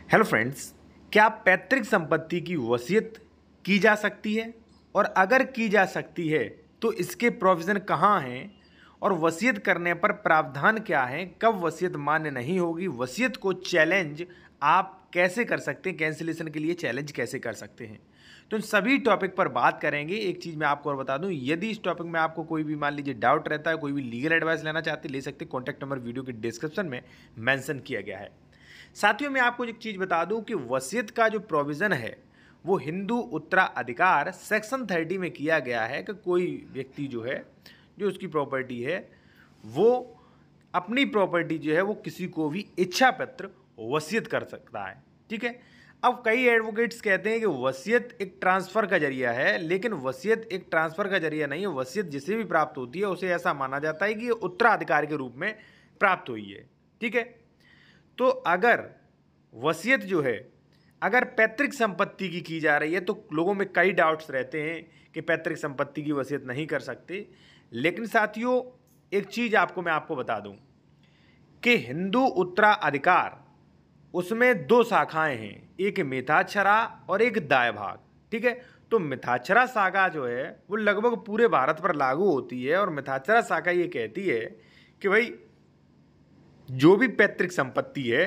Hello friends, क्या पैतृक संपत्ति की वसीयत की जा सकती है? और अगर की जा सकती है तो इसके प्रोविज़न कहाँ हैं और वसीयत करने पर प्रावधान क्या है? कब वसीयत मान्य नहीं होगी? वसीयत को चैलेंज आप कैसे कर सकते हैं? कैंसिलेशन के लिए चैलेंज कैसे कर सकते हैं? तो इन सभी टॉपिक पर बात करेंगे। एक चीज़ मैं आपको और बता दूं, यदि इस टॉपिक में आपको कोई भी मान लीजिए डाउट रहता है, कोई भी लीगल एडवाइस लेना चाहते ले सकते, कॉन्टैक्ट नंबर वीडियो के डिस्क्रिप्शन में मेंशन किया गया है। साथियों, मैं आपको एक चीज़ बता दूं कि वसीयत का जो प्रोविज़न है वो हिंदू उत्तराधिकार सेक्शन 30 में किया गया है कि कोई व्यक्ति जो है, जो उसकी प्रॉपर्टी है, वो अपनी प्रॉपर्टी जो है वो किसी को भी इच्छा पत्र वसीयत कर सकता है। ठीक है। अब कई एडवोकेट्स कहते हैं कि वसीयत एक ट्रांसफ़र का जरिया है, लेकिन वसीयत एक ट्रांसफ़र का जरिया नहीं है। वसीयत जिसे भी प्राप्त होती है उसे ऐसा माना जाता है कि ये उत्तराधिकार के रूप में प्राप्त हुई है। ठीक है। तो अगर वसीयत जो है, अगर पैतृक संपत्ति की जा रही है तो लोगों में कई डाउट्स रहते हैं कि पैतृक संपत्ति की वसीयत नहीं कर सकते। लेकिन साथियों, एक चीज़ मैं आपको बता दूं कि हिंदू उत्तराधिकार उसमें दो शाखाएं हैं, एक मिथाक्षरा और एक दाय भाग। ठीक है। तो मिथाक्षरा शाखा जो है वो लगभग पूरे भारत पर लागू होती है और मिथाक्षरा शाखा ये कहती है कि भाई जो भी पैतृक संपत्ति है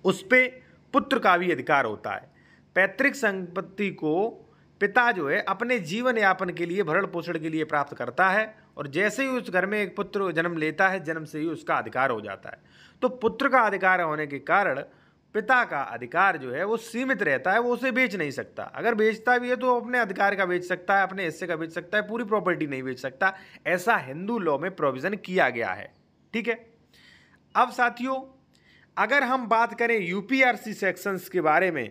उस पे पुत्र का भी अधिकार होता है। पैतृक संपत्ति को पिता जो है अपने जीवन यापन के लिए, भरण पोषण के लिए प्राप्त करता है और जैसे ही उस घर में एक पुत्र जन्म लेता है, जन्म से ही उसका अधिकार हो जाता है। तो पुत्र का अधिकार होने के कारण पिता का अधिकार जो है वो सीमित रहता है, वो उसे बेच नहीं सकता। अगर बेचता भी है तो अपने अधिकार का बेच सकता है, अपने हिस्से का बेच सकता है, पूरी प्रॉपर्टी नहीं बेच सकता। ऐसा हिंदू लॉ में प्रोविज़न किया गया है। ठीक है। अब साथियों, अगर हम बात करें यूपीआरसी सेक्शंस के बारे में,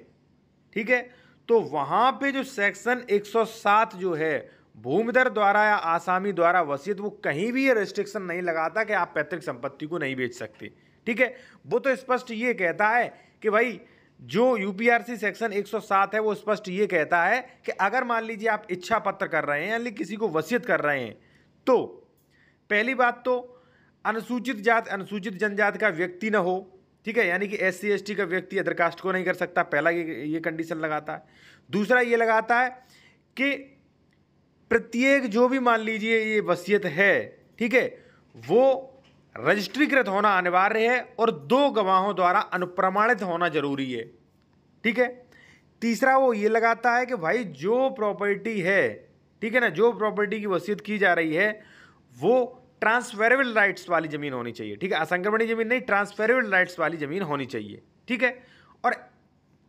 ठीक है, तो वहां पे जो सेक्शन 107 जो है, भूमिधर द्वारा या आसामी द्वारा वसीयत, वो कहीं भी ये रेस्ट्रिक्शन नहीं लगाता कि आप पैतृक संपत्ति को नहीं बेच सकते। ठीक है। वो तो स्पष्ट ये कहता है कि भाई जो यूपीआरसी सेक्शन 107 है वो स्पष्ट ये कहता है कि अगर मान लीजिए आप इच्छा पत्र कर रहे हैं यानी किसी को वसीयत कर रहे हैं, तो पहली बात तो अनुसूचित जात अनुसूचित जनजाति का व्यक्ति न हो। ठीक है। यानी कि SC ST का व्यक्ति अदर कास्ट को नहीं कर सकता, पहला ये कंडीशन लगाता है। दूसरा ये लगाता है कि प्रत्येक जो भी मान लीजिए ये वसीयत है, ठीक है, वो रजिस्ट्रीकृत होना अनिवार्य है और 2 गवाहों द्वारा अनुप्रमाणित होना जरूरी है। ठीक है। तीसरा वो ये लगाता है कि भाई जो प्रॉपर्टी है, ठीक है ना, जो प्रॉपर्टी की वसीयत की जा रही है वो ट्रांसफरेबल राइट्स वाली जमीन होनी चाहिए। ठीक है। असंक्रमणीय जमीन नहीं, ट्रांसफरेबल राइट्स वाली जमीन होनी चाहिए। ठीक है। और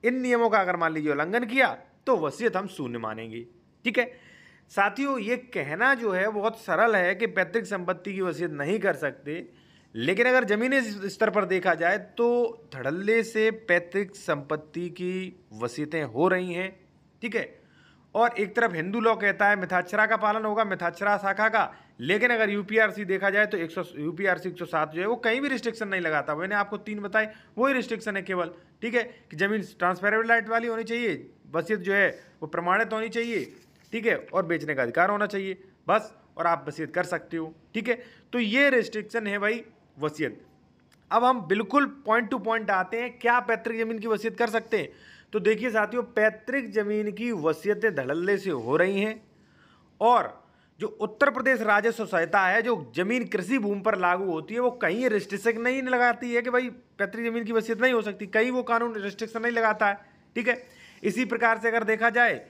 इन नियमों का अगर मान लीजिए उल्लंघन किया तो वसीयत हम शून्य मानेंगे। ठीक है। साथियों, ये कहना जो है बहुत सरल है कि पैतृक संपत्ति की वसीयत नहीं कर सकते, लेकिन अगर जमीनी स्तर पर देखा जाए तो धड़ल्ले से पैतृक संपत्ति की वसीयतें हो रही हैं। ठीक है। और एक तरफ हिंदू लॉ कहता है मिथाक्षरा का पालन होगा, मिथाक्षरा शाखा का, लेकिन अगर यूपीआरसी देखा जाए तो यूपीआरसी 107 जो है वो कहीं भी रिस्ट्रिक्शन नहीं लगाता। मैंने आपको 3 बताए, वही रिस्ट्रिक्शन है केवल। ठीक है। कि जमीन ट्रांसफरेबल राइट वाली होनी चाहिए, वसीयत जो है वो प्रमाणित होनी चाहिए। ठीक है। और बेचने का अधिकार होना चाहिए, बस, और आप वसीयत कर सकते हो। ठीक है। तो ये रिस्ट्रिक्शन है भाई वसीयत। अब हम बिल्कुल पॉइंट टू पॉइंट आते हैं, क्या पैतृक जमीन की वसीयत कर सकते हैं? तो देखिए साथियों, पैतृक जमीन की वसीयतें धड़ल्ले से हो रही हैं और जो उत्तर प्रदेश राजस्व संहिता है, जो जमीन कृषि भूमि पर लागू होती है, वो कहीं रिस्ट्रिक्शन नहीं लगाती है कि भाई पैतृक जमीन की वसीयत नहीं हो सकती, कहीं वो कानून रिस्ट्रिक्शन नहीं लगाता है। ठीक है। इसी प्रकार से अगर देखा जाए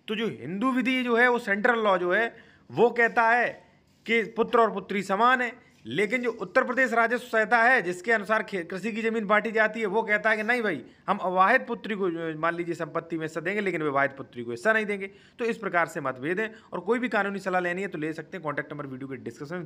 तो जो हिंदू विधि जो है, वो सेंट्रल लॉ जो है वो कहता है कि पुत्र और पुत्री समान है, लेकिन जो उत्तर प्रदेश राजस्व संहिता है जिसके अनुसार कृषि की जमीन बांटी जाती है, वो कहता है कि नहीं भाई, हम अविवाहित पुत्री को मान लीजिए संपत्ति में हिस्सा देंगे, लेकिन विवाहित पुत्री को हिस्सा नहीं देंगे। तो इस प्रकार से मतभेद है और कोई भी कानूनी सलाह लेनी है तो ले सकते हैं। कॉन्टैक्ट नंबर वीडियो के डिस्क्रिप्शन में